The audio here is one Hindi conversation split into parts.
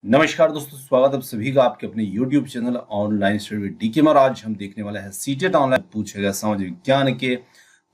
नमस्कार दोस्तों, स्वागत है आप सभी का आपके अपने YouTube channel online study DK में। और आज हम देखने वाले हैं सीटेट ऑनलाइन पूछे गए सामाजिक विज्ञान के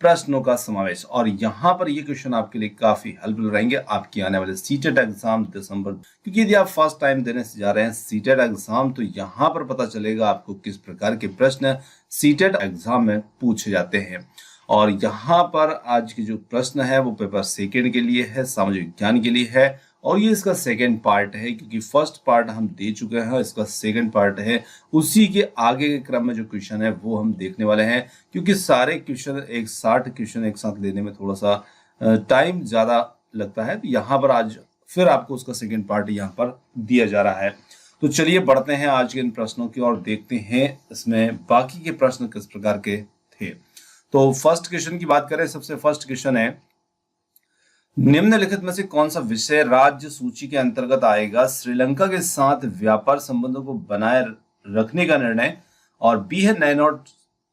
प्रश्नों का समावेश। और यहाँ पर ये क्वेश्चन आपके लिए काफी हेल्पफुल रहेंगे आपके आने वाले सीटेट एग्जाम दिसंबर, क्योंकि यदि आप फर्स्ट टाइम देने से जा रहे हैं सीटेट एग्जाम तो यहाँ पर पता चलेगा आपको किस प्रकार के प्रश्न सीटेट एग्जाम में पूछे जाते हैं। और यहाँ पर आज की जो प्रश्न है वो पेपर सेकेंड के लिए है, सामाजिक विज्ञान के लिए है। और ये इसका सेकेंड पार्ट है, क्योंकि फर्स्ट पार्ट हम दे चुके हैं, इसका सेकेंड पार्ट है। उसी के आगे के क्रम में जो क्वेश्चन है वो हम देखने वाले हैं, क्योंकि सारे क्वेश्चन 60 क्वेश्चन एक साथ लेने में थोड़ा सा टाइम ज्यादा लगता है। तो यहाँ पर आज फिर आपको उसका सेकेंड पार्ट यहाँ पर दिया जा रहा है। तो चलिए बढ़ते हैं आज के इन प्रश्नों की और देखते हैं इसमें बाकी के प्रश्न किस प्रकार के थे। तो फर्स्ट क्वेश्चन की बात करें, सबसे फर्स्ट क्वेश्चन है, निम्नलिखित में से कौन सा विषय राज्य सूची के अंतर्गत आएगा? श्रीलंका के साथ व्यापार संबंधों को बनाए रखने का निर्णय। और बी है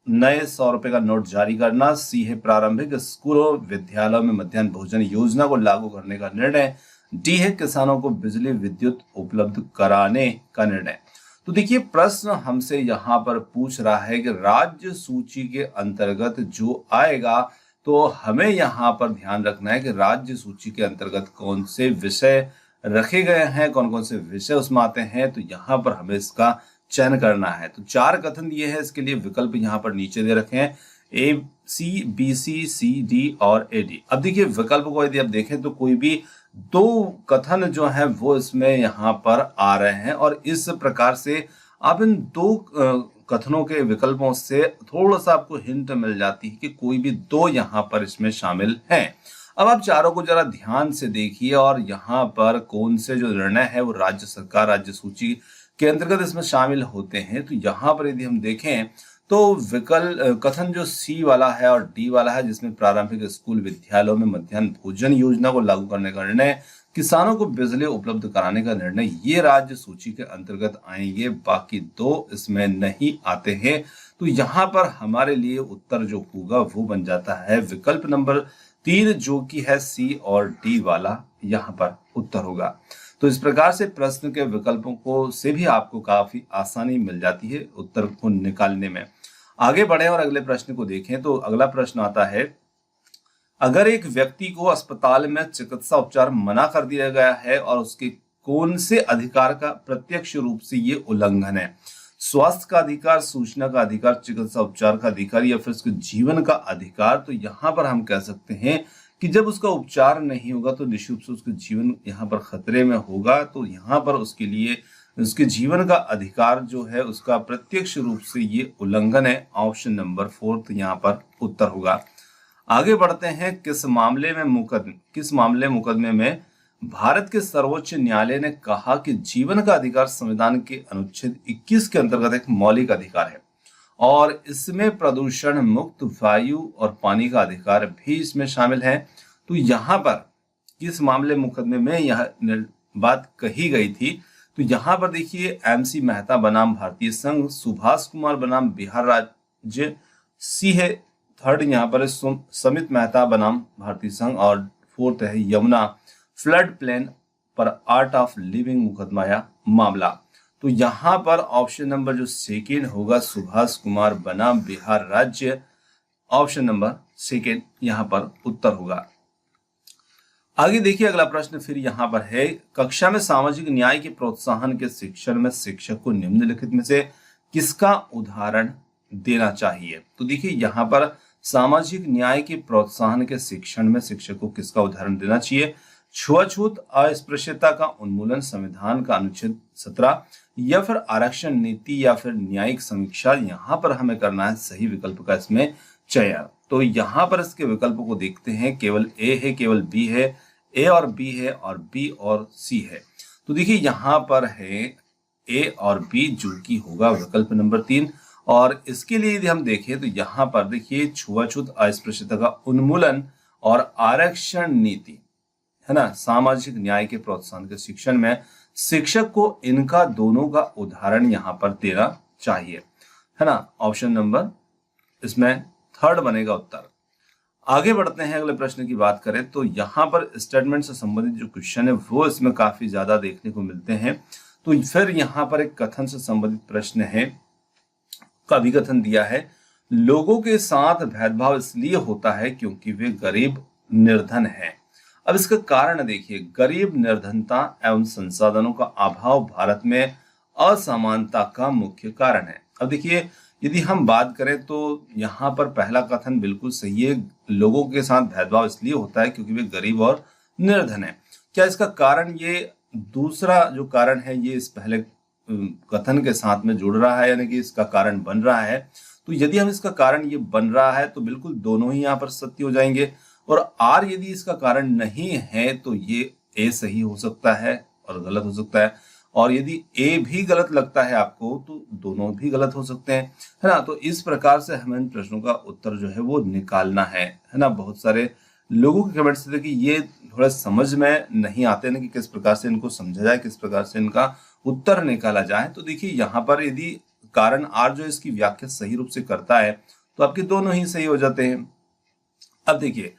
नए 100 रुपए का नोट जारी करना। सी है प्रारंभिक स्कूलों विद्यालयों में मध्याह्न भोजन योजना को लागू करने का निर्णय। डी है किसानों को बिजली विद्युत उपलब्ध कराने का निर्णय। तो देखिए प्रश्न हमसे यहाँ पर पूछ रहा है कि राज्य सूची के अंतर्गत जो आएगा, तो हमें यहाँ पर ध्यान रखना है कि राज्य सूची के अंतर्गत कौन से विषय रखे गए हैं, कौन कौन से विषय उसमें आते हैं। तो यहाँ पर हमें इसका चयन करना है। तो 4 कथन दिए हैं, इसके लिए विकल्प यहाँ पर नीचे दे रखे हैं, ए C B C C D और ए डी। अब देखिए विकल्प को यदि आप देखें तो कोई भी 2 कथन जो है वो इसमें यहाँ पर आ रहे हैं। और इस प्रकार से आप इन 2 कथनों के विकल्पों से थोड़ा सा आपको हिंट मिल जाती है कि कोई भी 2 यहाँ पर इसमें शामिल हैं। अब आप चारों को जरा ध्यान से देखिए और यहाँ पर कौन से जो निर्णय है वो राज्य सरकार राज्य सूची के अंतर्गत इसमें शामिल होते हैं। तो यहाँ पर यदि हम देखें तो विकल्प कथन जो सी वाला है और डी वाला है, जिसमें प्रारंभिक स्कूल विद्यालयों में मध्याह्न भोजन योजना को लागू करने का निर्णय, किसानों को बिजली उपलब्ध कराने का निर्णय, ये राज्य सूची के अंतर्गत आएंगे। बाकी 2 इसमें नहीं आते हैं। तो यहाँ पर हमारे लिए उत्तर जो होगा वो बन जाता है विकल्प नंबर 3, जो कि है सी और डी वाला यहाँ पर उत्तर होगा। तो इस प्रकार से प्रश्न के विकल्पों को से भी आपको काफी आसानी मिल जाती है उत्तर को निकालने में। आगे बढ़े और अगले प्रश्न को देखें। तो अगला प्रश्न आता है, अगर एक व्यक्ति को अस्पताल में चिकित्सा उपचार मना कर दिया गया है और उसके कौन से अधिकार का प्रत्यक्ष रूप से ये उल्लंघन है? स्वास्थ्य का अधिकार, सूचना का अधिकार, चिकित्सा उपचार का अधिकार या फिर उसके जीवन का अधिकार। तो यहाँ पर हम कह सकते हैं कि जब उसका उपचार नहीं होगा तो निश्चित रूप से उसका जीवन यहाँ पर खतरे में होगा। तो यहाँ पर उसके लिए उसके जीवन का अधिकार जो है उसका प्रत्यक्ष रूप से ये उल्लंघन है। ऑप्शन नंबर 4 यहाँ पर उत्तर होगा। आगे बढ़ते हैं, किस मामले मुकदमे में भारत के सर्वोच्च न्यायालय ने कहा कि जीवन का अधिकार संविधान के अनुच्छेद 21 के अंतर्गत एक मौलिक अधिकार है और इसमें प्रदूषण मुक्त वायु और पानी का अधिकार भी इसमें शामिल है। तो यहाँ पर किस मामले मुकदमे में यह बात कही गई थी? तो यहाँ पर देखिए MC मेहता बनाम भारतीय संघ, सुभाष कुमार बनाम बिहार राज्य, सी है 3rd यहाँ पर समित मेहता बनाम भारतीय संघ, और 4th है यमुना फ्लड प्लेन पर आर्ट ऑफ लिविंग मुकदमा या मामला। तो यहाँ पर ऑप्शन नंबर जो सेकेंड होगा सुभाष कुमार बनाम बिहार राज्य, ऑप्शन नंबर सेकेंड यहाँ पर उत्तर होगा। आगे देखिए अगला प्रश्न फिर यहाँ पर है, कक्षा में सामाजिक न्याय के प्रोत्साहन के शिक्षण में शिक्षक को निम्नलिखित में से किसका उदाहरण देना चाहिए? तो देखिए यहाँ पर सामाजिक न्याय के प्रोत्साहन के शिक्षण में शिक्षक को किसका उदाहरण देना चाहिए? छुआछूत, अस्पृश्यता का उन्मूलन, संविधान का अनुच्छेद 17 या फिर आरक्षण नीति या फिर न्यायिक समीक्षा। यहाँ पर हमें करना है सही विकल्प का इसमें चयन। तो यहाँ पर इसके विकल्पों को देखते हैं, केवल ए है, केवल बी है, ए और बी है और बी और सी है। तो देखिए यहाँ पर है ए और बी, जो कि होगा विकल्प नंबर 3। और इसके लिए यदि हम देखें तो यहाँ पर देखिए छुआछूत, अस्पृश्यता का उन्मूलन और आरक्षण नीति है ना, सामाजिक न्याय के प्रोत्साहन के शिक्षण में शिक्षक को इनका दोनों का उदाहरण यहाँ पर देना चाहिए, है ना। ऑप्शन नंबर इसमें 3rd बनेगा उत्तर। आगे बढ़ते हैं, अगले प्रश्न की बात करें तो यहाँ पर स्टेटमेंट से संबंधित जो क्वेश्चन है वो इसमें काफी ज्यादा देखने को मिलते हैं। तो फिर यहाँ पर एक कथन से संबंधित प्रश्न है, का अभिकथन दिया है, लोगों के साथ भेदभाव इसलिए होता है क्योंकि वे गरीब निर्धन हैं। अब इसका कारण देखिए, गरीब निर्धनता एवं संसाधनों का अभाव भारत में असमानता का मुख्य कारण है। अब देखिए, यदि हम बात करें तो यहाँ पर पहला कथन बिल्कुल सही है, लोगों के साथ भेदभाव इसलिए होता है क्योंकि वे गरीब और निर्धन है। क्या इसका कारण, ये दूसरा जो कारण है ये इस पहले कथन के साथ में जुड़ रहा है, यानी कि इसका कारण बन रहा है। तो यदि हम इसका कारण ये बन रहा है तो बिल्कुल दोनों ही यहाँ पर सत्य हो जाएंगे, और आर यदि इसका कारण नहीं है तो ये ए सही हो सकता है और गलत हो सकता है, और यदि ए भी गलत लगता है आपको तो दोनों भी गलत हो सकते हैं, है ना। तो इस प्रकार से हमें इन प्रश्नों का उत्तर जो है वो निकालना है ना। बहुत सारे लोगों के कमेंट्स थे कि ये थोड़ा समझ में नहीं आते ना कि किस प्रकार से इनको समझा जाए, किस प्रकार से इनका उत्तर निकाला जाए। तो देखिए, यहाँ पर यदि कारण आर जो इसकी व्याख्या सही रूप से करता है तो आपके दोनों ही सही हो जाते हैं। अब देखिए,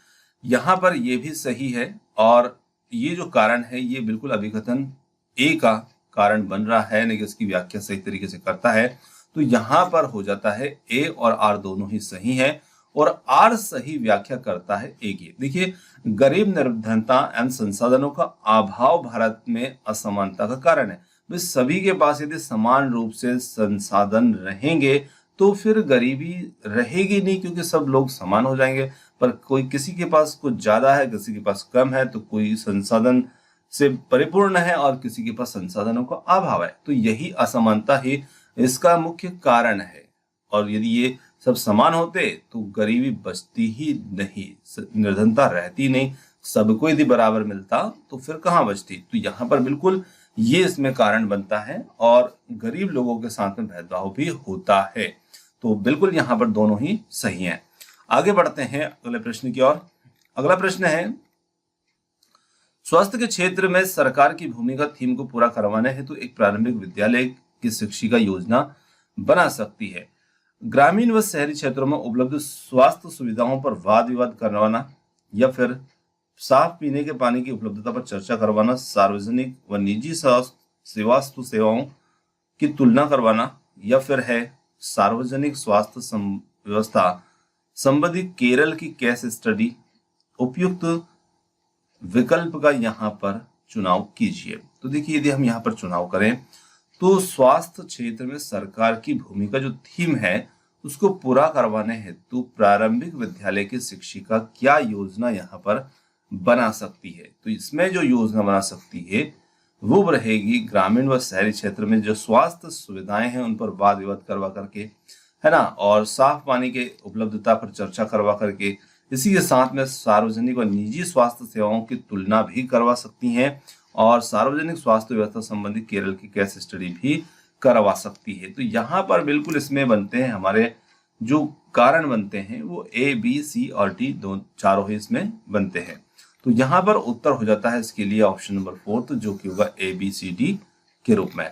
यहाँ पर ये भी सही है, और ये जो कारण है ये बिल्कुल अभिकथन ए का कारण बन रहा है, यानी कि इसकी व्याख्या सही तरीके से करता है। तो यहाँ पर हो जाता है ए और आर दोनों ही सही है, और आर सही व्याख्या करता है ए की। देखिए, गरीब निर्धनता एवं संसाधनों का अभाव भारत में असमानता का कारण है। सभी के पास यदि समान रूप से संसाधन रहेंगे तो फिर गरीबी रहेगी नहीं, क्योंकि सब लोग समान हो जाएंगे। पर कोई किसी के पास कुछ ज्यादा है, किसी के पास कम है, तो कोई संसाधन से परिपूर्ण है और किसी के पास संसाधनों का अभाव है। तो यही असमानता ही इसका मुख्य कारण है, और यदि ये सब समान होते तो गरीबी बचती ही नहीं, निर्धनता रहती नहीं। सबको यदि बराबर मिलता तो फिर कहाँ बचती। तो यहाँ पर बिल्कुल ये इसमें कारण बनता है, और गरीब लोगों के साथ में भेदभाव भी होता है। तो बिल्कुल यहाँ पर दोनों ही सही हैं। आगे बढ़ते हैं अगले प्रश्न की ओर। अगला प्रश्न है, स्वास्थ्य के क्षेत्र में सरकार की भूमिका थीम को पूरा करवाने हेतु एक प्रारंभिक विद्यालय की शिक्षिका योजना बना सकती है। ग्रामीण व शहरी क्षेत्रों में उपलब्ध स्वास्थ्य सुविधाओं पर वाद विवाद करवाना, या फिर साफ पीने के पानी की उपलब्धता पर चर्चा करवाना, सार्वजनिक व निजी स्वास्थ्य सेवाओं की तुलना करवाना, या फिर है सार्वजनिक स्वास्थ्य व्यवस्था संबंधी केरल की केस स्टडी। उपयुक्त विकल्प का यहाँ पर चुनाव कीजिए। तो देखिए, यदि हम यहाँ पर चुनाव करें तो स्वास्थ्य क्षेत्र में सरकार की भूमिका जो थीम है उसको पूरा करवाने हेतु प्रारंभिक विद्यालय की शिक्षिका क्या योजना यहाँ पर बना सकती है। तो इसमें जो योजना बना सकती है वो रहेगी, ग्रामीण व शहरी क्षेत्र में जो स्वास्थ्य सुविधाएं हैं उन पर वाद विवाद करवा करके, है ना, और साफ पानी के उपलब्धता पर चर्चा करवा करके, इसी के साथ में सार्वजनिक और निजी स्वास्थ्य सेवाओं की तुलना भी करवा सकती हैं, और सार्वजनिक स्वास्थ्य व्यवस्था संबंधी केरल की केस स्टडी भी करवा सकती है। तो यहाँ पर बिल्कुल इसमें बनते हैं हमारे जो कारण बनते हैं वो ए, बी, सी और डी, दो चारों ही इसमें बनते हैं। तो यहाँ पर उत्तर हो जाता है इसके लिए ऑप्शन नंबर 4, जो कि होगा ए, बी, सी, डी के रूप में।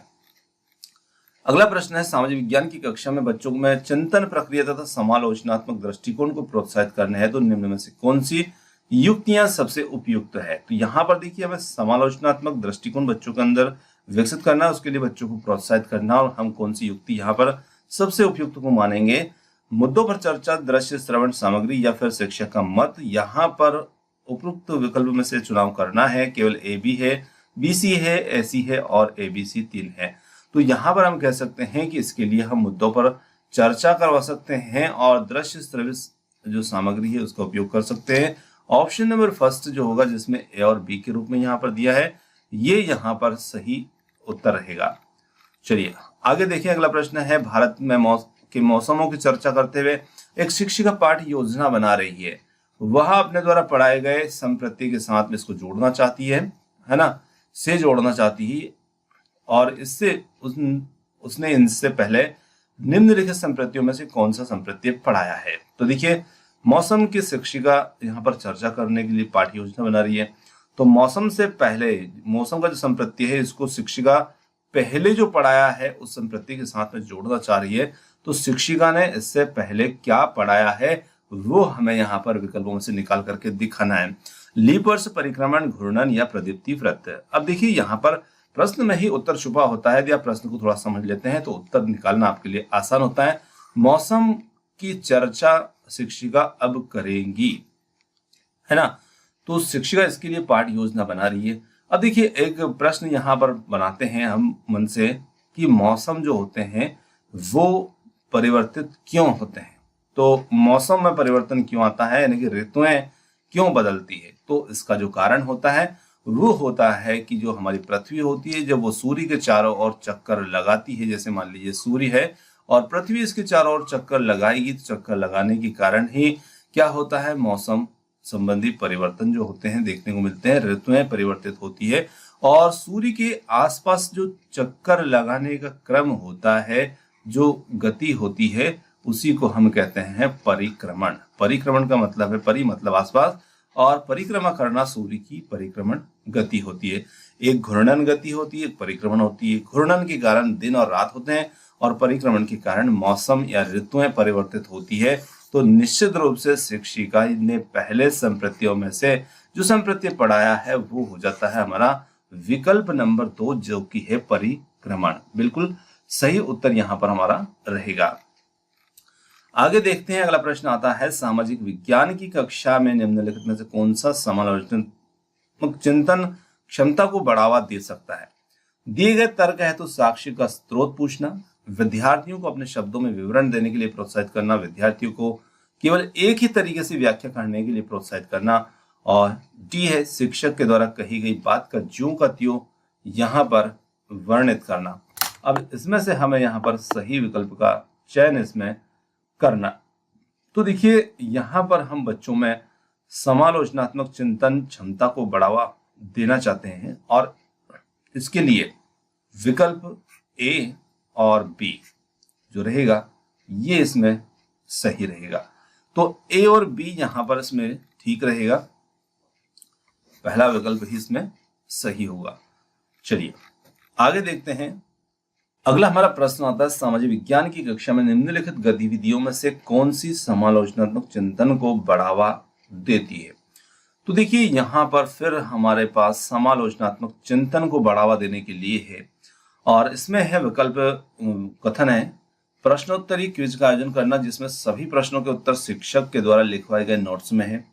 अगला प्रश्न है, सामाजिक विज्ञान की कक्षा में बच्चों में चिंतन प्रक्रिया तथा समालोचनात्मक दृष्टिकोण को प्रोत्साहित करने है तो निम्न में से कौन सी युक्तियां सबसे उपयुक्त है। तो यहाँ पर देखिए, हमें समालोचनात्मक दृष्टिकोण बच्चों के अंदर विकसित करना है, उसके लिए बच्चों को प्रोत्साहित करना, और हम कौन सी युक्ति यहाँ पर सबसे उपयुक्त को मानेंगे। मुद्दों पर चर्चा, दृश्य श्रवण सामग्री, या फिर शिक्षक का मत। यहाँ पर उपयुक्त विकल्प में से चुनाव करना है। केवल ए, बी है, बी, सी है, ए, सी है और ए, बी, सी 3 है। तो यहाँ पर हम कह सकते हैं कि इसके लिए हम मुद्दों पर चर्चा करवा सकते हैं और दृश्य श्रव्य जो सामग्री है उसका उपयोग कर सकते हैं। ऑप्शन नंबर फर्स्ट जो होगा, जिसमें ए और बी के रूप में यहाँ पर दिया है, ये यहाँ पर सही उत्तर रहेगा। चलिए आगे देखिए, अगला प्रश्न है, भारत में मौसमों की चर्चा करते हुए एक शिक्षिका पाठ योजना बना रही है। वह अपने द्वारा पढ़ाए गए संप्रति के साथ में इसको जोड़ना चाहती है ना, से जोड़ना चाहती है, और इससे उसने इनसे पहले निम्नलिखित संप्रतियों में से कौन सा संप्रति पढ़ाया है। तो देखिए, मौसम की शिक्षिका यहाँ पर चर्चा करने के लिए पाठ्य योजना बना रही है। तो मौसम से पहले, मौसम का जो संप्रति है इसको शिक्षिका पहले जो पढ़ाया है उस संप्रति के साथ में जोड़ना चाह रही है। तो शिक्षिका ने इससे पहले क्या पढ़ाया है वो हमें यहाँ पर विकल्पों में से निकाल करके दिखाना है। लीप वर्ष, परिक्रमण, घूर्णन या प्रदीप्ति व्रत। अब देखिए, यहाँ पर प्रश्न में ही उत्तर छुपा होता है। यदि आप प्रश्न को थोड़ा समझ लेते हैं तो उत्तर निकालना आपके लिए आसान होता है। मौसम की चर्चा शिक्षिका अब करेंगी, है ना। तो शिक्षिका इसके लिए पाठ योजना बना रही है। अब देखिए एक प्रश्न यहाँ पर बनाते हैं हम मन से कि मौसम जो होते हैं वो परिवर्तित क्यों होते हैं। तो मौसम में परिवर्तन क्यों आता है, यानी कि ऋतुएं क्यों बदलती है। तो इसका जो कारण होता है वो होता है कि जो हमारी पृथ्वी होती है जब वो सूर्य के चारों ओर चक्कर लगाती है, जैसे मान लीजिए सूर्य है और पृथ्वी इसके चारों ओर चक्कर लगाएगी, तो चक्कर लगाने के कारण ही क्या होता है, मौसम संबंधी परिवर्तन जो होते हैं देखने को मिलते हैं, ऋतुएं परिवर्तित होती है। और सूर्य के आसपास जो चक्कर लगाने का क्रम होता है, जो गति होती है, उसी को हम कहते हैं परिक्रमण। परिक्रमण का मतलब है परि मतलब आसपास, और परिक्रमा करना सूर्य की परिक्रमण गति होती है। एक घूर्णन गति होती है, एक परिक्रमण होती है। घूर्णन के कारण दिन और रात होते हैं और परिक्रमण के कारण मौसम या ऋतुएं परिवर्तित होती है। तो निश्चित रूप से शिक्षिका ने पहले संप्रत्यों में से जो संप्रत्य पढ़ाया है वो हो जाता है हमारा विकल्प नंबर 2, जो कि है परिक्रमण। बिल्कुल सही उत्तर यहां पर हमारा रहेगा। आगे देखते हैं, अगला प्रश्न आता है, सामाजिक विज्ञान की कक्षा में निम्नलिखित में से कौन सा समालोचनात्मक चिंतन क्षमता को बढ़ावा दे सकता है। दिए गए तर्क है तो साक्ष्य का स्रोत पूछना, विद्यार्थियों को अपने शब्दों में विवरण देने के लिए प्रोत्साहित करना, विद्यार्थियों को केवल एक ही तरीके से व्याख्या करने के लिए प्रोत्साहित करना, और डी है शिक्षक के द्वारा कही गई बात का ज्यों का त्यों यहाँ पर वर्णित करना। अब इसमें से हमें यहाँ पर सही विकल्प का चयन इसमें करना। तो देखिए यहाँ पर हम बच्चों में समालोचनात्मक चिंतन क्षमता को बढ़ावा देना चाहते हैं और इसके लिए विकल्प ए और बी जो रहेगा ये इसमें सही रहेगा। तो ए और बी यहां पर इसमें ठीक रहेगा, पहला विकल्प ही इसमें सही होगा। चलिए आगे देखते हैं, अगला हमारा प्रश्न आता है, सामाजिक विज्ञान की कक्षा में निम्नलिखित गतिविधियों में से कौन सी समालोचनात्मक चिंतन को बढ़ावा देती है। तो देखिए यहाँ पर फिर हमारे पास समालोचनात्मक चिंतन को बढ़ावा देने के लिए है और इसमें है विकल्प कथन है, प्रश्नोत्तरी क्विज का आयोजन करना जिसमें सभी प्रश्नों के उत्तर शिक्षक के द्वारा लिखवाए गए नोट्स में है।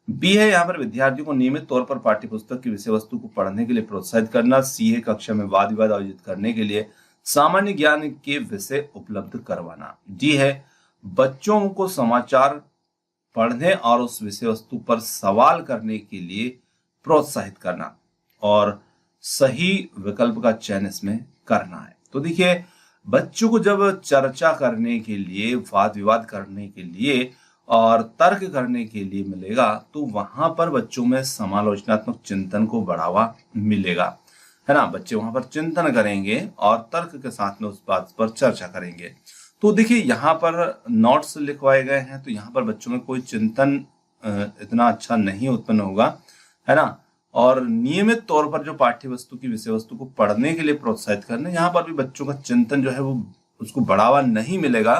बी है यहाँ पर विद्यार्थियों को नियमित तौर पर पाठ्यपुस्तक की विषय वस्तु को पढ़ने के लिए प्रोत्साहित करना। सी है कक्षा में वाद विवाद आयोजित करने के लिए सामान्य ज्ञान के विषय उपलब्ध करवाना। डी है बच्चों को समाचार पढ़ने और उस विषय वस्तु पर सवाल करने के लिए प्रोत्साहित करना, और सही विकल्प का चयन इसमें करना है। तो देखिए बच्चों को जब चर्चा करने के लिए, वाद विवाद करने के लिए और तर्क करने के लिए मिलेगा तो वहां पर बच्चों में समालोचनात्मक चिंतन को बढ़ावा मिलेगा, है ना। बच्चे वहां पर चिंतन करेंगे और तर्क के साथ में उस बात पर चर्चा करेंगे। तो देखिए यहाँ पर नोट्स लिखवाए गए हैं तो यहाँ पर बच्चों में कोई चिंतन इतना अच्छा नहीं उत्पन्न होगा, है ना। और नियमित तौर पर जो पाठ्य वस्तु की विषय वस्तु को पढ़ने के लिए प्रोत्साहित करना, यहाँ पर भी बच्चों का चिंतन जो है वो उसको बढ़ावा नहीं मिलेगा।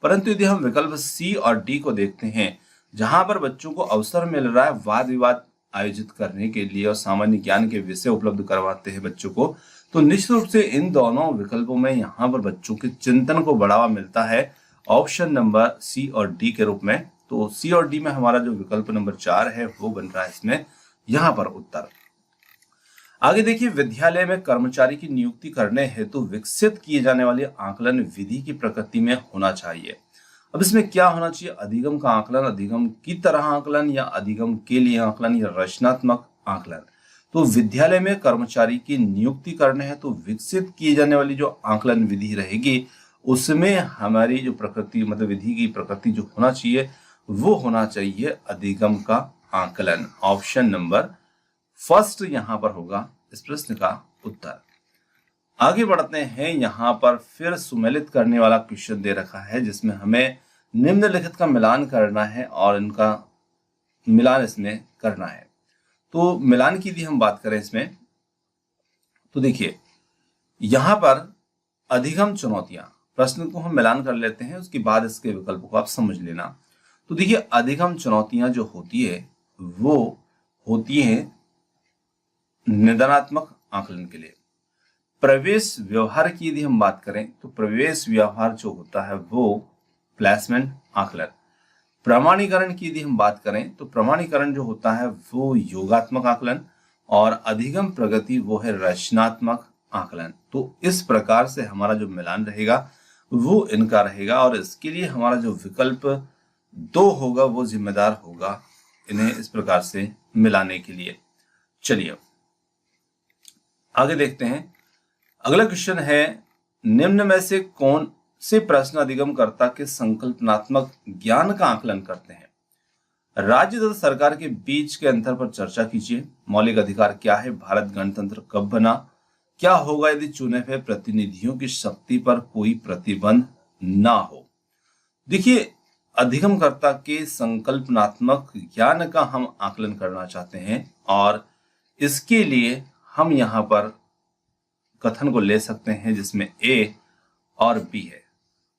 परंतु यदि हम विकल्प सी और डी को देखते हैं, जहां पर बच्चों को अवसर मिल रहा है वाद विवाद आयोजित करने के लिए और सामान्य ज्ञान के विषय उपलब्ध करवाते हैं बच्चों को, तो निश्चित रूप से इन दोनों विकल्पों में यहाँ पर बच्चों के चिंतन को बढ़ावा मिलता है ऑप्शन नंबर सी और डी के रूप में। तो सी और डी में हमारा जो विकल्प नंबर 4 है वो बन रहा है इसमें यहाँ पर उत्तर। आगे देखिए, विद्यालय में कर्मचारी की नियुक्ति करने हेतु विकसित किए जाने वाली आकलन विधि की प्रकृति में होना चाहिए। अब इसमें क्या होना चाहिए, अधिगम का आकलन, अधिगम की तरह आकलन, या अधिगम के लिए आकलन, या रचनात्मक आकलन। तो विद्यालय में कर्मचारी की नियुक्ति करने है तो विकसित किए जाने वाली जो आकलन विधि रहेगी उसमें हमारी जो प्रकृति मतलब विधि की प्रकृति जो होना चाहिए वो होना चाहिए अधिगम का आकलन। ऑप्शन नंबर फर्स्ट यहां पर होगा इस प्रश्न का उत्तर। आगे बढ़ते हैं, यहां पर फिर सुमेलित करने वाला क्वेश्चन दे रखा है जिसमें हमें निम्नलिखित का मिलान करना है और इनका मिलान इसमें करना है। तो मिलान की यदि हम बात करें इसमें, तो देखिए यहां पर अधिगम चुनौतियां, प्रश्न को हम मिलान कर लेते हैं उसके बाद इसके विकल्पों को आप समझ लेना। तो देखिए अधिगम चुनौतियां जो होती है वो होती है निदानात्मक आकलन के लिए, प्रवेश व्यवहार की यदि हम बात करें तो प्रवेश व्यवहार जो होता है वो प्लेसमेंट आकलन। प्रमाणीकरण की यदि हम बात करें तो प्रमाणीकरण जो होता है वो योगात्मक आकलन, और अधिगम प्रगति वो है रचनात्मक आकलन। तो इस प्रकार से हमारा जो मिलान रहेगा वो इनका रहेगा, और इसके लिए हमारा जो विकल्प 2 होगा वो जिम्मेदार होगा इन्हें इस प्रकार से मिलाने के लिए। चलिए आगे देखते हैं। अगला क्वेश्चन है, निम्न में से कौन से प्रश्न अधिगमकर्ता के संकल्पनात्मक ज्ञान का आकलन करते हैं? राज्य तथा सरकार के बीच के अंतर पर चर्चा कीजिए। मौलिक अधिकार क्या है? भारत गणतंत्र कब बना? क्या होगा यदि चुने हुए प्रतिनिधियों की शक्ति पर कोई प्रतिबंध ना हो? देखिए, अधिगमकर्ता के संकल्पनात्मक ज्ञान का हम आकलन करना चाहते हैं, और इसके लिए हम यहाँ पर कथन को ले सकते हैं जिसमें ए और बी है।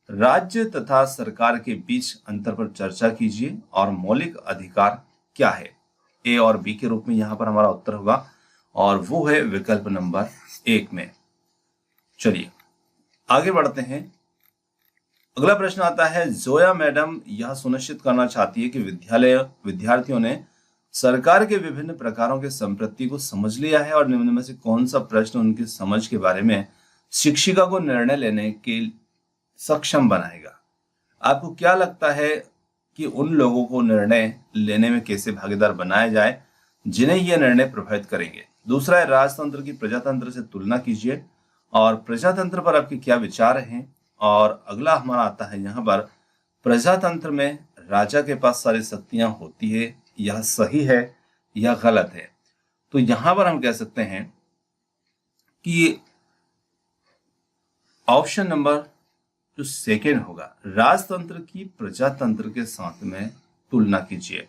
राज्य तथा सरकार के बीच अंतर पर चर्चा कीजिए और मौलिक अधिकार क्या है? ए और बी के रूप में यहाँ पर हमारा उत्तर होगा, और वो है विकल्प नंबर 1 में। चलिए आगे बढ़ते हैं। अगला प्रश्न आता है, जोया मैडम यह सुनिश्चित करना चाहती है कि विद्यार्थियों ने सरकार के विभिन्न प्रकारों के संपत्ति को समझ लिया है, और निम्न में से कौन सा प्रश्न उनकी समझ के बारे में शिक्षिका को निर्णय लेने के सक्षम बनाएगा? आपको क्या लगता है कि उन लोगों को निर्णय लेने में कैसे भागीदार बनाया जाए जिन्हें यह निर्णय प्रभावित करेंगे? दूसरा है, राजतंत्र की प्रजातंत्र से तुलना कीजिए और प्रजातंत्र पर आपके क्या विचार हैं? और अगला हमारा आता है यहाँ पर, प्रजातंत्र में राजा के पास सारी शक्तियां होती है, यह सही है या गलत है? तो यहां पर हम कह सकते हैं कि ऑप्शन नंबर जो सेकेंड होगा, राजतंत्र की प्रजातंत्र के साथ में तुलना कीजिए।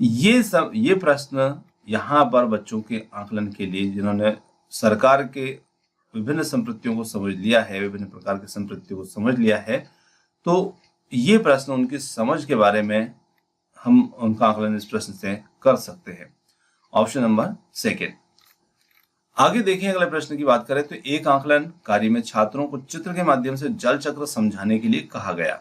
ये प्रश्न यहाँ पर बच्चों के आकलन के लिए, जिन्होंने सरकार के विभिन्न संपत्तियों को समझ लिया है, विभिन्न प्रकार की संपत्तियों को समझ लिया है, तो ये प्रश्न उनकी समझ के बारे में हम उनका आकलन इस प्रश्न से कर सकते हैं। Option number second. आगे देखें, अगले प्रश्न की बात करें तो एक आकलन कार्य में छात्रों को चित्र के माध्यम से जल चक्र समझाने के लिए कहा गया।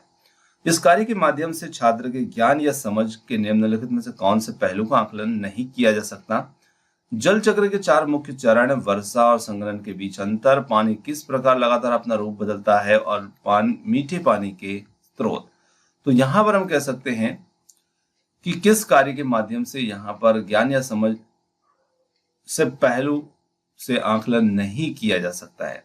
इस कार्य के माध्यम से छात्र के ज्ञान या समझ के निम्नलिखित में से कौन से पहलू का आकलन नहीं किया जा सकता? जल चक्र के 4 मुख्य चरण, वर्षा और संघनन के बीच अंतर, पानी किस प्रकार लगातार अपना रूप बदलता है, और मीठे पानी के स्रोत। तो यहां पर हम कह सकते हैं कि किस कार्य के माध्यम से यहाँ पर ज्ञान या समझ से पहलू से आकलन नहीं किया जा सकता है?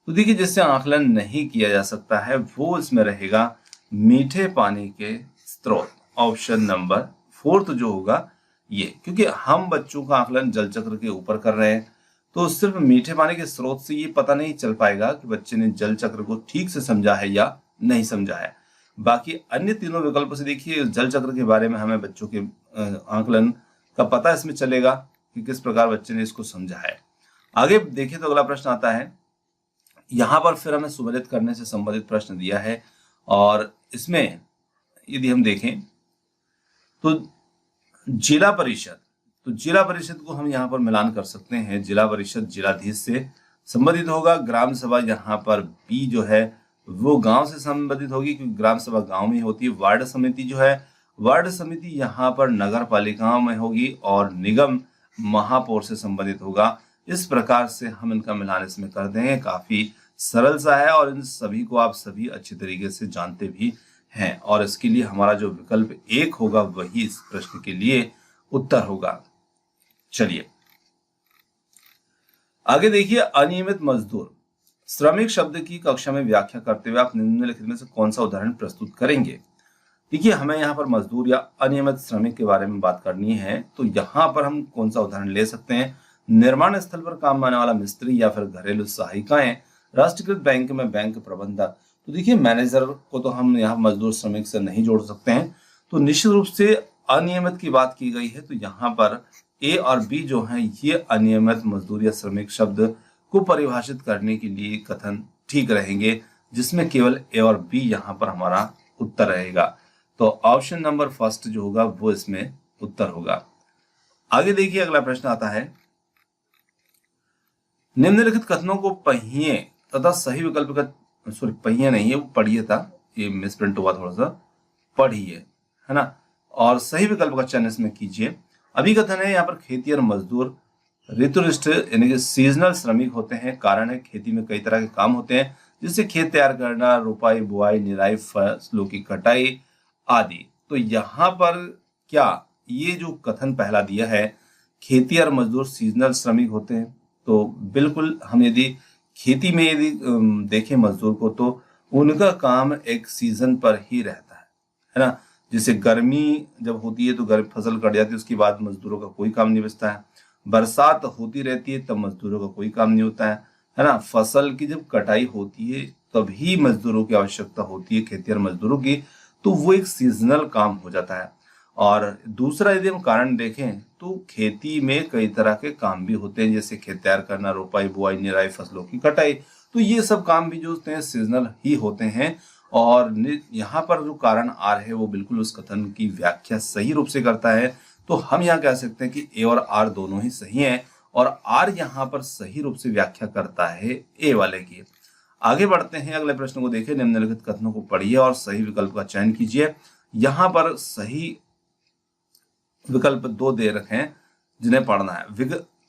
तो देखिए, जिससे आकलन नहीं किया जा सकता है वो इसमें रहेगा मीठे पानी के स्रोत। ऑप्शन नंबर 4 जो होगा ये, क्योंकि हम बच्चों का आकलन जल चक्र के ऊपर कर रहे हैं, तो सिर्फ मीठे पानी के स्रोत से ये पता नहीं चल पाएगा कि बच्चे ने जल चक्र को ठीक से समझा है या नहीं समझा है। बाकी अन्य तीनों विकल्पों से देखिए, जल चक्र के बारे में हमें बच्चों के आकलन का पता इसमें चलेगा कि किस प्रकार बच्चे ने इसको समझा है। आगे देखिए तो अगला प्रश्न आता है, यहाँ पर फिर हमें सुमेलित करने से संबंधित प्रश्न दिया है, और इसमें यदि हम देखें तो जिला परिषद को हम यहाँ पर मिलान कर सकते हैं। जिला परिषद जिलाधीश से संबंधित होगा। ग्राम सभा यहाँ पर बी जो है वो गांव से संबंधित होगी, क्योंकि ग्राम सभा गांव में होती है। वार्ड समिति जो है, वार्ड समिति यहाँ पर नगर पालिकाओं में होगी, और निगम महापौर से संबंधित होगा। इस प्रकार से हम इनका मिलान इसमें कर देंगे। काफी सरल सा है, और इन सभी को आप सभी अच्छी तरीके से जानते भी हैं, और इसके लिए हमारा जो विकल्प 1 होगा वही इस प्रश्न के लिए उत्तर होगा। चलिए आगे देखिए, अनियमित मजदूर श्रमिक शब्द की कक्षा में व्याख्या करते हुए आप निम्नलिखित में से कौन सा उदाहरण प्रस्तुत करेंगे? देखिए, हमें यहाँ पर मजदूर या अनियमित श्रमिक के बारे में बात करनी है, तो यहाँ पर हम कौन सा उदाहरण ले सकते हैं? निर्माण स्थल पर काम आने वाला मिस्त्री, या फिर घरेलू सहायिकाएं, राष्ट्रीयकृत बैंक में बैंक प्रबंधक। तो देखिए, मैनेजर को तो हम यहाँ मजदूर श्रमिक से नहीं जोड़ सकते हैं, तो निश्चित रूप से अनियमित की बात की गई है, तो यहाँ पर ए और बी जो है ये अनियमित मजदूर या श्रमिक शब्द को परिभाषित करने के लिए कथन ठीक रहेंगे, जिसमें केवल ए और बी यहाँ पर हमारा उत्तर रहेगा। तो ऑप्शन नंबर फर्स्ट जो होगा वो इसमें उत्तर होगा। आगे देखिए, अगला प्रश्न आता है, निम्नलिखित कथनों को पहिए तथा सही विकल्प का, सॉरी पहिए नहीं है वो पढ़िए था, ये मिसप्रिंट हुआ थोड़ा सा, पढ़िए है ना, और सही विकल्प का चयन इसमें कीजिए। अभी कथन है यहाँ पर खेती और मजदूर ऋतुनिष्ठ यानी कि सीजनल श्रमिक होते हैं। कारण है खेती में कई तरह के काम होते हैं, जिससे खेत तैयार करना, रोपाई, बुआई, निराई, फसलों की कटाई आदि। तो यहाँ पर क्या ये जो कथन पहला दिया है, खेती और मजदूर सीजनल श्रमिक होते हैं, तो बिल्कुल हम यदि खेती में यदि देखें मजदूर को, तो उनका काम एक सीजन पर ही रहता है ना। जैसे गर्मी जब होती है तो गर्म फसल कट जाती है, उसके बाद मजदूरों का कोई काम नहीं बचता है। बरसात होती रहती है तब मजदूरों का कोई काम नहीं होता है ना। फसल की जब कटाई होती है तभी मजदूरों की आवश्यकता होती है, खेती और मजदूरों की, तो वो एक सीजनल काम हो जाता है। और दूसरा यदि हम कारण देखें तो खेती में कई तरह के काम भी होते हैं, जैसे खेत तैयार करना, रोपाई, बुआई, निराई, फसलों की कटाई, तो ये सब काम भी जो होते हैं सीजनल ही होते हैं। और यहाँ पर जो कारण आर है वो बिल्कुल उस कथन की व्याख्या सही रूप से करता है। तो हम यहाँ कह सकते हैं कि ए और आर दोनों ही सही हैं, और आर यहाँ पर सही रूप से व्याख्या करता है ए वाले की। आगे बढ़ते हैं, अगले प्रश्न को देखिए। निम्नलिखित कथनों को पढ़िए और सही विकल्प का चयन कीजिए। यहाँ पर सही विकल्प 2 दे रखे हैं जिन्हें पढ़ना है।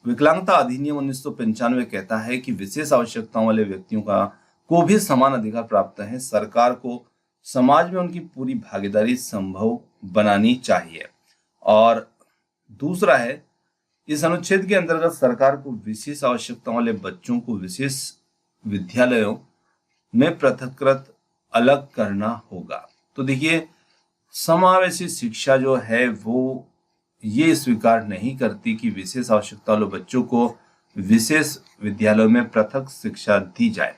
विकलांगता अधिनियम 1995 कहता है कि विशेष आवश्यकताओं वाले व्यक्तियों को भी समान अधिकार प्राप्त है। सरकार को समाज में उनकी पूरी भागीदारी संभव बनानी चाहिए। और दूसरा है, इस अनुच्छेद के अंतर्गत सरकार को विशेष आवश्यकताओं वाले बच्चों को विशेष विद्यालयों में पृथककृत अलग करना होगा। तो देखिए, समावेशी शिक्षा जो है वो ये स्वीकार नहीं करती कि विशेष आवश्यकता वाले बच्चों को विशेष विद्यालयों में पृथक शिक्षा दी जाए,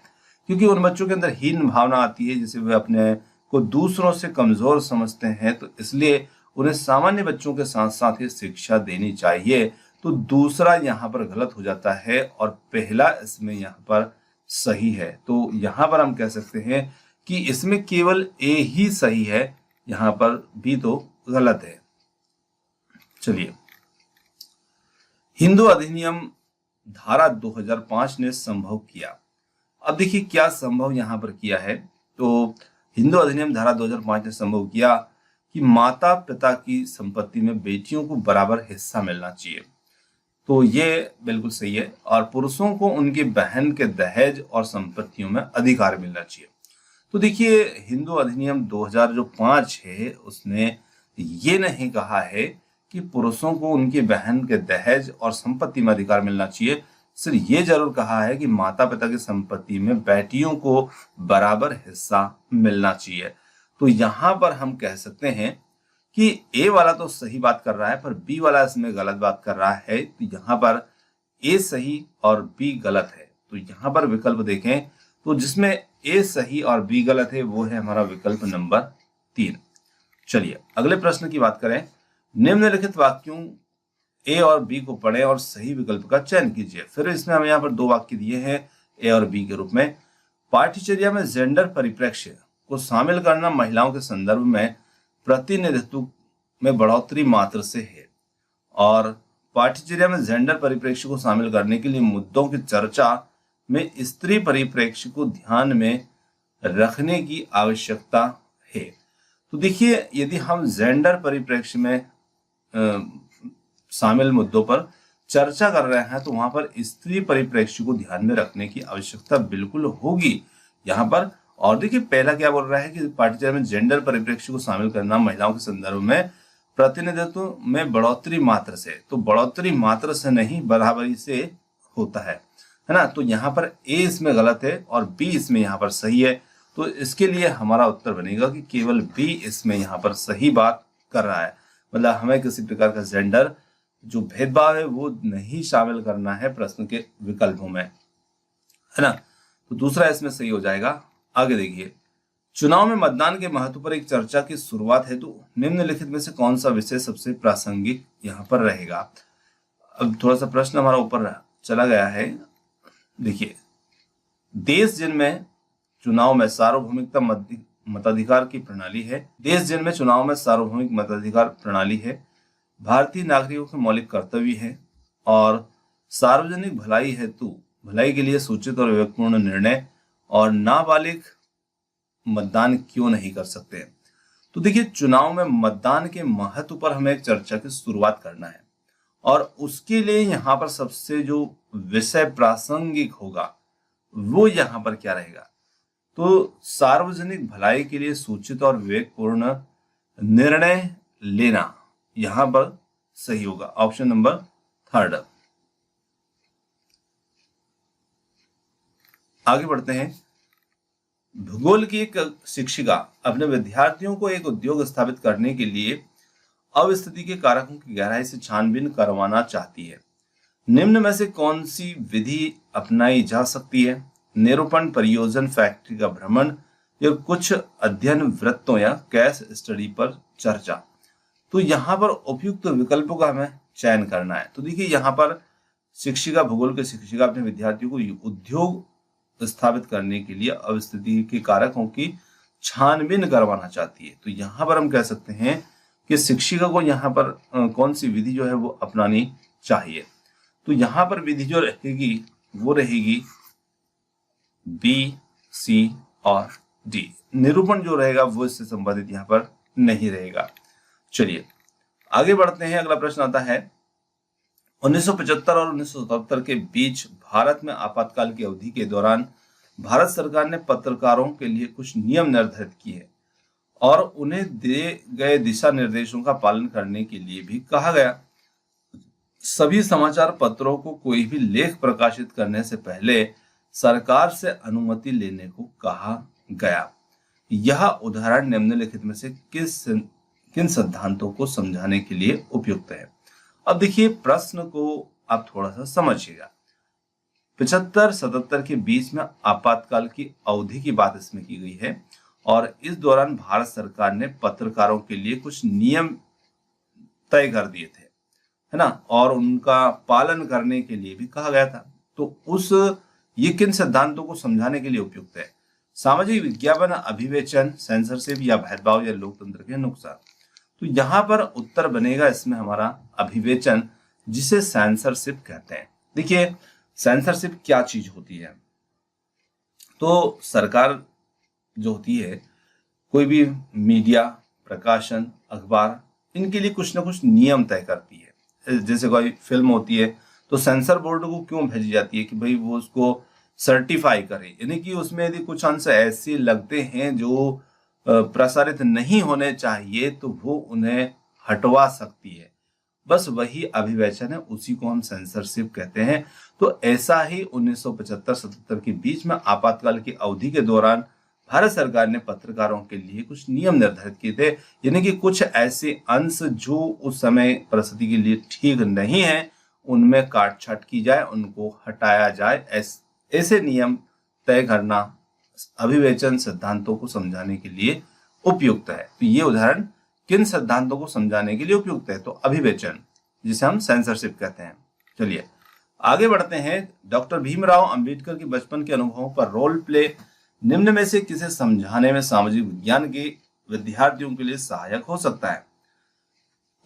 क्योंकि उन बच्चों के अंदर हीन भावना आती है, जैसे वे अपने को दूसरों से कमजोर समझते हैं, तो इसलिए उन्हें सामान्य बच्चों के साथ साथ ही शिक्षा देनी चाहिए। तो दूसरा यहाँ पर गलत हो जाता है और पहला इसमें यहाँ पर सही है। तो यहाँ पर हम कह सकते हैं कि इसमें केवल ए ही सही है, यहाँ पर बी तो गलत है। चलिए, हिंदू अधिनियम धारा 2005 ने संभव किया। अब देखिए क्या संभव यहाँ पर किया है। तो हिंदू अधिनियम धारा 2005 ने संभव किया कि माता पिता की संपत्ति में बेटियों को बराबर हिस्सा मिलना चाहिए। तो ये बिल्कुल सही है। और पुरुषों को उनकी बहन के दहेज और संपत्तियों में अधिकार मिलना चाहिए। तो देखिए, हिंदू अधिनियम 2005 है, उसने ये नहीं कहा है कि पुरुषों को उनकी बहन के दहेज और संपत्ति में अधिकार मिलना चाहिए। सिर्फ ये जरूर कहा है कि माता पिता की संपत्ति में बेटियों को बराबर हिस्सा मिलना चाहिए। तो यहाँ पर हम कह सकते हैं कि ए वाला तो सही बात कर रहा है, पर बी वाला इसमें गलत बात कर रहा है। तो यहाँ पर ए सही और बी गलत है। तो यहाँ पर विकल्प देखें तो जिसमें ए सही और बी गलत है वो है हमारा विकल्प नंबर 3। चलिए अगले प्रश्न की बात करें। निम्नलिखित वाक्यों ए और बी को पढ़ें और सही विकल्प का चयन कीजिए। फिर इसमें हम यहाँ पर 2 वाक्य दिए हैं ए और बी के रूप में। पाठ्यचर्या में जेंडर परिप्रेक्ष्य को शामिल करना महिलाओं के संदर्भ में प्रतिनिधित्व में बढ़ोतरी मात्र से है। और पाठ्यचर्या में जेंडर परिप्रेक्ष्य को शामिल करने के लिए मुद्दों की चर्चा में स्त्री परिप्रेक्ष्य को ध्यान में रखने की आवश्यकता है। तो देखिए, यदि हम जेंडर परिप्रेक्ष्य में शामिल मुद्दों पर चर्चा कर रहे हैं तो वहां पर स्त्री परिप्रेक्ष्य को ध्यान में रखने की आवश्यकता बिल्कुल होगी यहाँ पर। और देखिए, पहला क्या बोल रहा है कि पाठ्यचर्या में जेंडर परिप्रेक्ष्य को शामिल करना महिलाओं के संदर्भ में प्रतिनिधित्व में बढ़ोतरी मात्र से, तो बढ़ोतरी मात्र से नहीं बराबरी से होता है ना। तो यहाँ पर ए इसमें गलत है और बी इसमें यहाँ पर सही है। तो इसके लिए हमारा उत्तर बनेगा कि केवल बी इसमें यहाँ पर सही बात कर रहा है। मतलब हमें किसी प्रकार का जेंडर जो भेदभाव है वो नहीं शामिल करना है प्रश्न के विकल्पों में, है ना। तो दूसरा इसमें सही हो जाएगा। आगे देखिए, चुनाव में मतदान के महत्व पर एक चर्चा की शुरुआत है, तो निम्नलिखित में से कौन सा विषय सबसे प्रासंगिक यहाँ पर रहेगा। अब थोड़ा सा प्रश्न हमारा ऊपर चला गया है। देखिए, देश जिनमें चुनाव में सार्वभौमिकता मताधिकार की प्रणाली है, देश जिनमें चुनाव में सार्वभौमिक मताधिकार प्रणाली है, भारतीय नागरिकों के मौलिक कर्तव्य है और सार्वजनिक भलाई हेतु भलाई के लिए सूचित और विवेकपूर्ण निर्णय और नाबालिग मतदान क्यों नहीं कर सकते। तो देखिए, चुनाव में मतदान के महत्व पर हमें एक चर्चा की शुरुआत करना है और उसके लिए यहाँ पर सबसे जो विषय प्रासंगिक होगा वो यहाँ पर क्या रहेगा, तो सार्वजनिक भलाई के लिए सूचित और विवेकपूर्ण निर्णय लेना यहाँ पर सही होगा, ऑप्शन नंबर थर्ड। आगे बढ़ते हैं। भूगोल की एक शिक्षिका अपने विद्यार्थियों को एक उद्योग स्थापित करने के लिए अवस्थिति के कारकों की गहराई से छानबीन करवाना चाहती है। निम्न में से कौन सी विधि अपनाई जा सकती है? निरूपण, परियोजन, फैक्ट्री का भ्रमण या कुछ अध्ययन वृत्तों या केस स्टडी पर चर्चा। तो यहाँ पर उपयुक्त विकल्पों का हमें चयन करना है। तो देखिए, यहाँ पर शिक्षिका, भूगोल के शिक्षिका अपने विद्यार्थियों को उद्योग स्थापित करने के लिए अवस्थिति के कारकों की छानबीन करवाना चाहती है। तो यहाँ पर हम कह सकते हैं कि शिक्षिका को यहाँ पर कौन सी विधि जो है वो अपनानी चाहिए। तो यहाँ पर विधि जो रहेगी वो रहेगी बी, सी और डी। निरूपण जो रहेगा वो इससे संबंधित यहाँ पर नहीं रहेगा। चलिए आगे बढ़ते हैं। अगला प्रश्न आता है, 1975 और 1977 के बीच भारत में आपातकाल की अवधि के दौरान भारत सरकार ने पत्रकारों के लिए कुछ नियम निर्धारित किए और उन्हें दिए गए दिशा निर्देशों का पालन करने के लिए भी कहा गया। सभी समाचार पत्रों को कोई भी लेख प्रकाशित करने से पहले सरकार से अनुमति लेने को कहा गया। यह उदाहरण निम्नलिखित में से किन सिद्धांतों को समझाने के लिए उपयुक्त है? अब देखिए, प्रश्न को आप थोड़ा सा समझिएगा। 75-77 के बीच में आपातकाल की अवधि की बात इसमें की गई है और इस दौरान भारत सरकार ने पत्रकारों के लिए कुछ नियम तय कर दिए थे, है ना, और उनका पालन करने के लिए भी कहा गया था। तो ये किन सिद्धांतों को समझाने के लिए उपयुक्त है? सामाजिक विज्ञापन, अभिवेचन, सेंसरशिप या भेदभाव या लोकतंत्र के नुकसान। तो यहाँ पर उत्तर बनेगा इसमें हमारा अभिवेचन, जिसे सेंसरशिप कहते हैं। देखिए, सेंसरशिप क्या चीज होती है? तो सरकार जो होती है, कोई भी मीडिया, प्रकाशन, अखबार, इनके लिए कुछ ना कुछ नियम तय करती है। जैसे कोई फिल्म होती है तो सेंसर बोर्ड को क्यों भेजी जाती है कि भाई वो उसको सर्टिफाई करे, यानी कि उसमें यदि कुछ अंश ऐसे लगते हैं जो प्रसारित नहीं होने चाहिए तो वो उन्हें हटवा सकती है। बस वही अभिवेचन है, उसी को हम सेंसरशिप कहते हैं। तो ऐसा ही 1975-77 के बीच में आपातकाल की अवधि के दौरान भारत सरकार ने पत्रकारों के लिए कुछ नियम निर्धारित किए थे, यानी कि कुछ ऐसे अंश जो उस समय परिस्थिति के लिए ठीक नहीं है उनमें काटछाट की जाए, उनको हटाया जाए। ऐसे नियम तय करना अभिवेचन सिद्धांतों को समझाने के लिए उपयुक्त है। तो ये उदाहरण किन सिद्धांतों को समझाने के लिए उपयुक्त है? तो अभिवेचन, जिसे हम सेंसरशिप कहते हैं। चलिए आगे बढ़ते हैं। डॉक्टर भीमराव अंबेडकर के बचपन के अनुभवों पर रोल प्ले निम्न में से किसे समझाने में सामाजिक विज्ञान के विद्यार्थियों के लिए सहायक हो सकता है?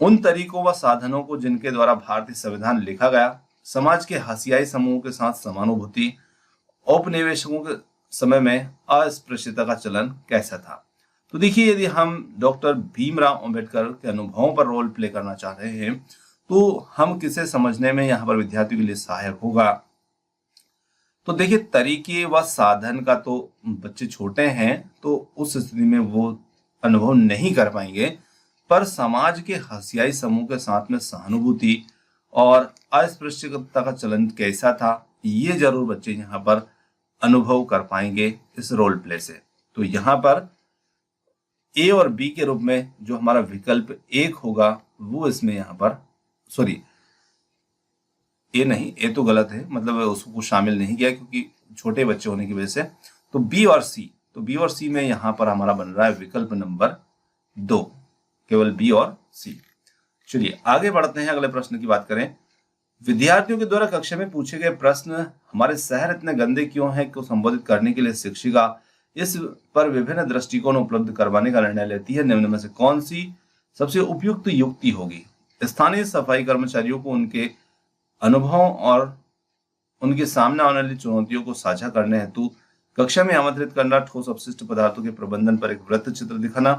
उन तरीकों व साधनों को जिनके द्वारा भारतीय संविधान लिखा गया, समाज के हसियाई समूहों के साथ समानुभूति, औपनिवेशकों के समय में अस्पृश्यता का चलन कैसा था। तो देखिए, यदि हम डॉक्टर भीमराव अंबेडकर के अनुभवों पर रोल प्ले करना चाह रहे हैं तो हम किसे समझने में यहाँ पर विद्यार्थियों के लिए सहायक होगा? तो देखिए, तरीके व साधन का तो बच्चे छोटे हैं तो उस स्थिति में वो अनुभव नहीं कर पाएंगे, पर समाज के हसियाई समूह के साथ में सहानुभूति और अस्पृश्यता का चलन कैसा था, ये जरूर बच्चे यहाँ पर अनुभव कर पाएंगे इस रोल प्ले से। तो यहाँ पर ए और बी के रूप में जो हमारा विकल्प 1 होगा वो इसमें यहाँ पर, सॉरी ए नहीं, ए तो गलत है, मतलब उसको शामिल नहीं किया क्योंकि छोटे बच्चे होने की वजह से। तो बी और सी, तो बी और सी में यहाँ पर हमारा बन रहा है विकल्प नंबर 2, केवल बी और सी। चलिए आगे बढ़ते हैं, अगले प्रश्न की बात करें। विद्यार्थियों के द्वारा कक्षा में पूछे गए प्रश्न हमारे शहर इतने गंदे क्यों हैं को संबोधित करने के लिए शिक्षिका इस पर विभिन्न दृष्टिकोण उपलब्ध करवाने का निर्णय लेती है। निम्न में से कौन सी सबसे उपयुक्त युक्ति होगी? स्थानीय सफाई कर्मचारियों को उनके अनुभवों और उनके सामने आने वाली चुनौतियों को साझा करने हेतु कक्षा में आमंत्रित करना, ठोस अपशिष्ट पदार्थों के प्रबंधन पर एक वृत्त चित्र दिखाना,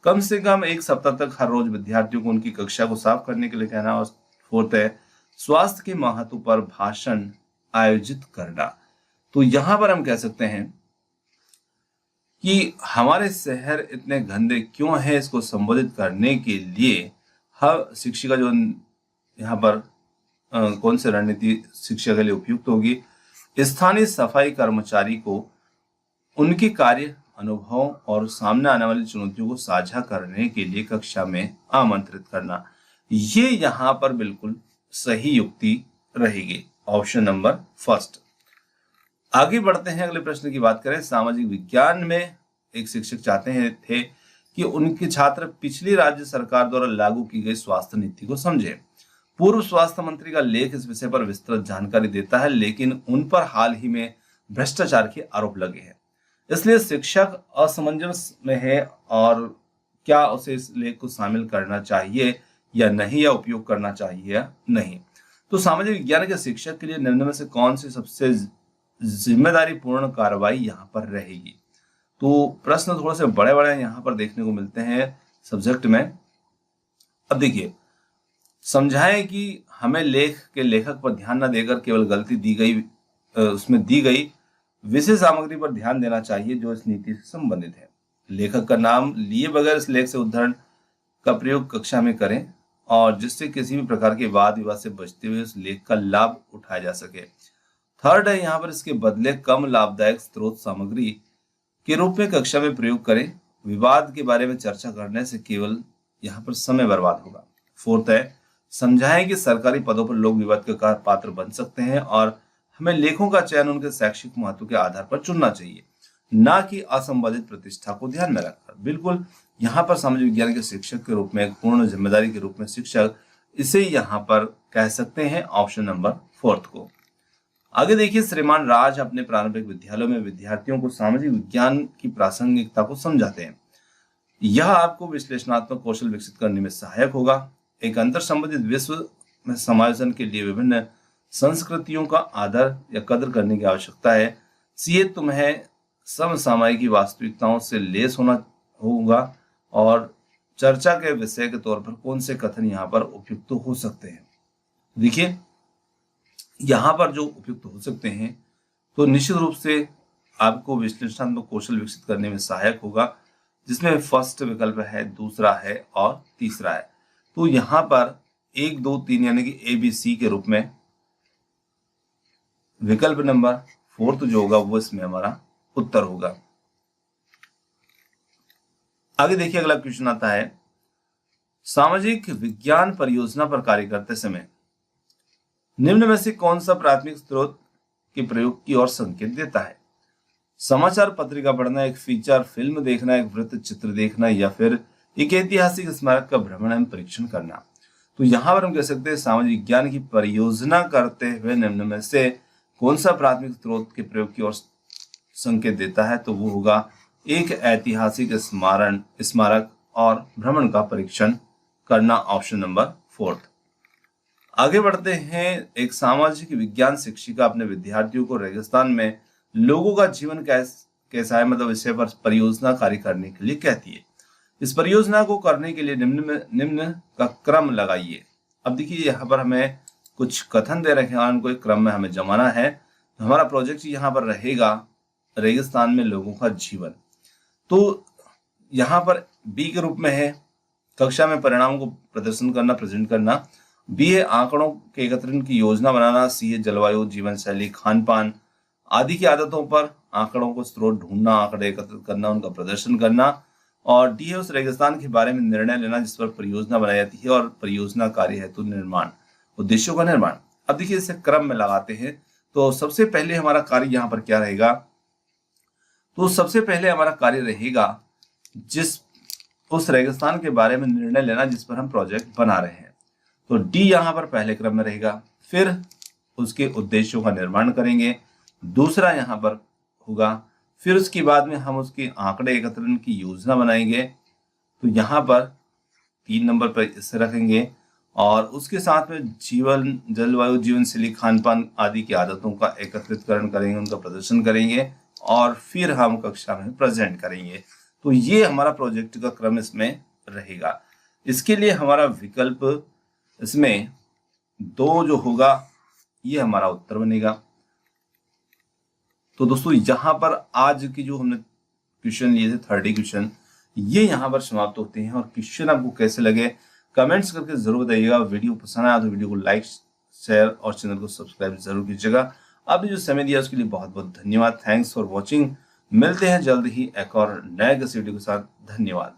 कम से कम एक सप्ताह तक हर रोज विद्यार्थियों को उनकी कक्षा को साफ करने के लिए कहना, और फोर्थ है स्वास्थ्य के महत्व पर भाषण आयोजित करना। तो यहां पर हम कह सकते हैं कि हमारे शहर इतने गंदे क्यों हैं, इसको संबोधित करने के लिए हर शिक्षिका जो यहाँ पर कौन सी रणनीति शिक्षा के लिए उपयुक्त होगी, स्थानीय सफाई कर्मचारी को उनके कार्य अनुभव और सामने आने वाली चुनौतियों को साझा करने के लिए कक्षा में आमंत्रित करना। ये यहाँ पर बिल्कुल सही युक्ति रहेगी, ऑप्शन नंबर फर्स्ट। आगे बढ़ते हैं, अगले प्रश्न की बात करें। सामाजिक विज्ञान में एक शिक्षक चाहते थे कि उनके छात्र पिछली राज्य सरकार द्वारा लागू की गई स्वास्थ्य नीति को समझे। पूर्व स्वास्थ्य मंत्री का लेख इस विषय पर विस्तृत जानकारी देता है, लेकिन उन पर हाल ही में भ्रष्टाचार के आरोप लगे हैं, इसलिए शिक्षक असमंजस में है और क्या उसे इस लेख को शामिल करना चाहिए या नहीं, या उपयोग करना चाहिए या नहीं। तो सामाजिक विज्ञान के शिक्षक के लिए निम्न में से कौन सी सबसे जिम्मेदारी पूर्ण कार्रवाई यहाँ पर रहेगी। तो प्रश्न थोड़े से बड़े बड़े यहाँ पर देखने को मिलते हैं सब्जेक्ट में। अब देखिए, समझाएं कि हमें लेख के लेखक पर ध्यान न देकर केवल गलती दी गई उसमें दी गई विषय सामग्री पर ध्यान देना चाहिए जो इस नीति से संबंधित है। लेखक का नाम लिए बगैर इस लेख से उदाहरण का प्रयोग कक्षा में करें और जिससे किसी भी प्रकार के वाद विवाद से बचते हुए उस लेख का लाभ उठाया जा सके। थर्ड है यहाँ पर इसके बदले कम लाभदायक स्रोत सामग्री के रूप में कक्षा में प्रयोग करें। विवाद के बारे में चर्चा करने से केवल यहाँ पर समय बर्बाद होगा। फोर्थ है समझाएं कि सरकारी पदों पर लोग विवाद के पात्र बन सकते हैं और हमें लेखों का चयन उनके शैक्षिक महत्व के आधार पर चुनना चाहिए, ना कि असंबंधित प्रतिष्ठा को ध्यान में रखकर। बिल्कुल यहाँ पर सामाजिक विज्ञान के शिक्षक के रूप में, एक पूर्ण जिम्मेदारी के रूप में शिक्षक, इसे यहाँ पर कह सकते हैं ऑप्शन नंबर फोर्थ को। आगे देखिए, श्रीमान राज अपने प्रारंभिक विद्यालयों में विद्यार्थियों को सामाजिक विज्ञान की प्रासंगिकता को समझाते हैं। यह आपको विश्लेषणात्मक कौशल विकसित करने में सहायक होगा। एक अंतर संबंधित विश्व में समायोजन के लिए विभिन्न संस्कृतियों का आदर या कदर करने की आवश्यकता है। सीए तुम्हें समसामयिक वास्तविकताओं से लेस होना होगा और चर्चा के विषय के तौर पर कौन से कथन यहाँ पर उपयुक्त हो सकते हैं। देखिए, यहाँ पर जो उपयुक्त हो सकते हैं तो निश्चित रूप से आपको विश्लेषणात्मक कौशल विकसित करने में सहायक होगा, जिसमें फर्स्ट विकल्प है, दूसरा है और तीसरा है। तो यहाँ पर 1, 2, 3 यानी कि ABC के रूप में विकल्प नंबर फोर्थ जो होगा वो इसमें हमारा उत्तर होगा। आगे देखिए, अगला क्वेश्चन आता है, सामाजिक विज्ञान परियोजना पर कार्य करते समय निम्न में से कौन सा प्राथमिक स्रोत के प्रयोग की ओर संकेत देता है। समाचार पत्रिका पढ़ना, एक फीचर फिल्म देखना, एक वृत्त चित्र देखना, या फिर एक ऐतिहासिक स्मारक का भ्रमण एवं परीक्षण करना। तो यहाँ पर हम कह सकते हैं सामाजिक विज्ञान की परियोजना करते हुए निम्न में से कौन सा प्राथमिक स्रोत के प्रयोग की ओर संकेत देता है, तो वो होगा एक ऐतिहासिक स्मारक और भ्रमण का परीक्षण करना, ऑप्शन नंबर फोर्थ। आगे बढ़ते हैं, एक सामाजिक विज्ञान शिक्षिका अपने विद्यार्थियों को रेगिस्तान में लोगों का जीवन कैसा है मतलब विषय पर परियोजना कार्य करने के लिए कहती है। इस परियोजना को करने के लिए निम्न का क्रम लगाइए। अब देखिए, यहाँ पर हमें कुछ कथन दे रखे हैं, उनको एक क्रम में हमें जमाना है। तो हमारा प्रोजेक्ट यहाँ पर रहेगा रेगिस्तान में लोगों का जीवन। तो यहाँ पर बी के रूप में है कक्षा में परिणामों को प्रदर्शन करना, प्रेजेंट करना। बी है आंकड़ों के एकत्रीकरण की योजना बनाना। सी है जलवायु, जीवन शैली, खान पान आदि की आदतों पर आंकड़ों को स्रोत ढूंढना, आंकड़े एकत्रित करना, उनका प्रदर्शन करना। और डी है उस रेगिस्तान के बारे में निर्णय लेना जिस पर परियोजना बनाई जाती है, और परियोजना कार्य हेतु निर्माण, उद्देश्यों का निर्माण। अब देखिए, इसे क्रम में लगाते हैं। तो सबसे पहले हमारा कार्य यहाँ पर क्या रहेगा, तो सबसे पहले हमारा कार्य रहेगा जिस उस रेगिस्तान के बारे में निर्णय लेना जिस पर हम प्रोजेक्ट बना रहे हैं। तो डी यहाँ पर पहले क्रम में रहेगा। फिर उसके उद्देश्यों का निर्माण करेंगे, दूसरा यहाँ पर होगा। फिर उसके बाद में हम उसके आंकड़े एकत्रीकरण की योजना बनाएंगे। तो यहाँ पर 3 नंबर पर इसे रखेंगे। और उसके साथ में जीवन, जलवायु, जीवन शैली, खान पान आदि की आदतों का एकत्रितकरण करेंगे, उनका प्रदर्शन करेंगे और फिर हम कक्षा में प्रेजेंट करेंगे। तो ये हमारा प्रोजेक्ट का क्रम इसमें रहेगा। इसके लिए हमारा विकल्प इसमें 2 जो होगा ये हमारा उत्तर बनेगा। तो दोस्तों यहाँ पर आज की जो हमने क्वेश्चन लिए थे 30 क्वेश्चन, ये यहाँ पर समाप्त होते हैं। और क्वेश्चन आपको कैसे लगे कमेंट्स करके जरूर बताइएगा। वीडियो पसंद आया तो वीडियो को लाइक, शेयर और चैनल को सब्सक्राइब जरूर कीजिएगा। आपने जो समय दिया उसके लिए बहुत बहुत धन्यवाद। Thanks for watching. मिलते हैं जल्द ही एक और नए किसी वीडियो के साथ। धन्यवाद।